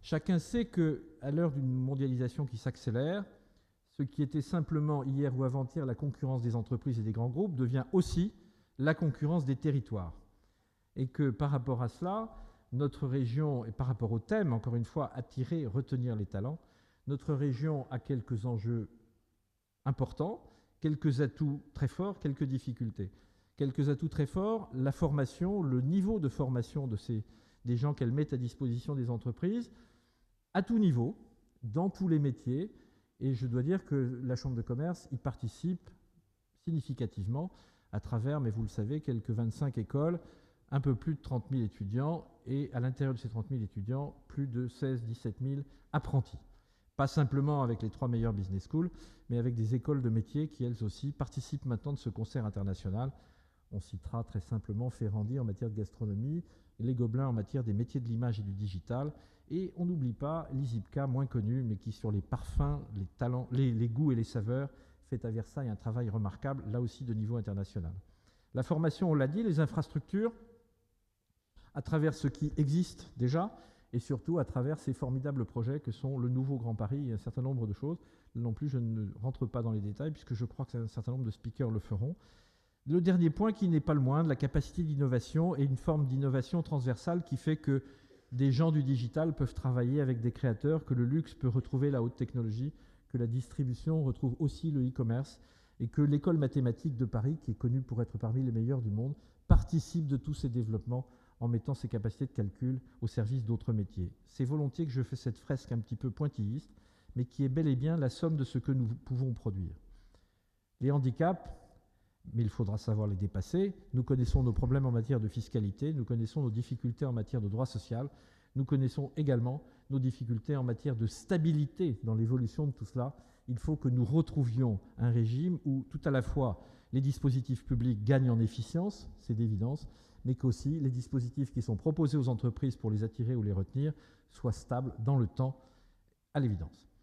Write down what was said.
Chacun sait qu'à l'heure d'une mondialisation qui s'accélère, ce qui était simplement hier ou avant-hier la concurrence des entreprises et des grands groupes devient aussi la concurrence des territoires. Et que par rapport à cela, notre région, et par rapport au thème, encore une fois, attirer, retenir les talents, notre région a quelques enjeux importants, quelques atouts très forts, quelques difficultés. Quelques atouts très forts, la formation, le niveau de formation des gens qu'elle met à disposition des entreprises, à tout niveau, dans tous les métiers. Et je dois dire que la Chambre de commerce y participe significativement à travers, mais vous le savez, quelques 25 écoles, un peu plus de 30 000 étudiants, et à l'intérieur de ces 30 000 étudiants, plus de 16-17 000 apprentis. Pas simplement avec les 3 meilleures business schools, mais avec des écoles de métiers qui, elles aussi, participent maintenant de ce concert international. On citera très simplement Ferrandi en matière de gastronomie, les Gobelins en matière des métiers de l'image et du digital, et on n'oublie pas l'ISIPCA, moins connu, mais qui sur les parfums, les talents, les goûts et les saveurs, fait à Versailles un travail remarquable, là aussi de niveau international. La formation, on l'a dit, les infrastructures, à travers ce qui existe déjà, et surtout à travers ces formidables projets que sont le nouveau Grand Paris et un certain nombre de choses. Non plus, je ne rentre pas dans les détails, puisque je crois qu'un certain nombre de speakers le feront. Le dernier point, qui n'est pas le moindre, la capacité d'innovation et une forme d'innovation transversale qui fait que des gens du digital peuvent travailler avec des créateurs, que le luxe peut retrouver la haute technologie, que la distribution retrouve aussi le e-commerce, et que l'école mathématique de Paris, qui est connue pour être parmi les meilleures du monde, participe de tous ces développements en mettant ses capacités de calcul au service d'autres métiers. C'est volontiers que je fais cette fresque un petit peu pointilliste, mais qui est bel et bien la somme de ce que nous pouvons produire. Les handicaps, mais il faudra savoir les dépasser. Nous connaissons nos problèmes en matière de fiscalité, nous connaissons nos difficultés en matière de droit social, nous connaissons également nos difficultés en matière de stabilité dans l'évolution de tout cela. Il faut que nous retrouvions un régime où tout à la fois les dispositifs publics gagnent en efficience, c'est d'évidence, mais qu'aussi les dispositifs qui sont proposés aux entreprises pour les attirer ou les retenir soient stables dans le temps, à l'évidence.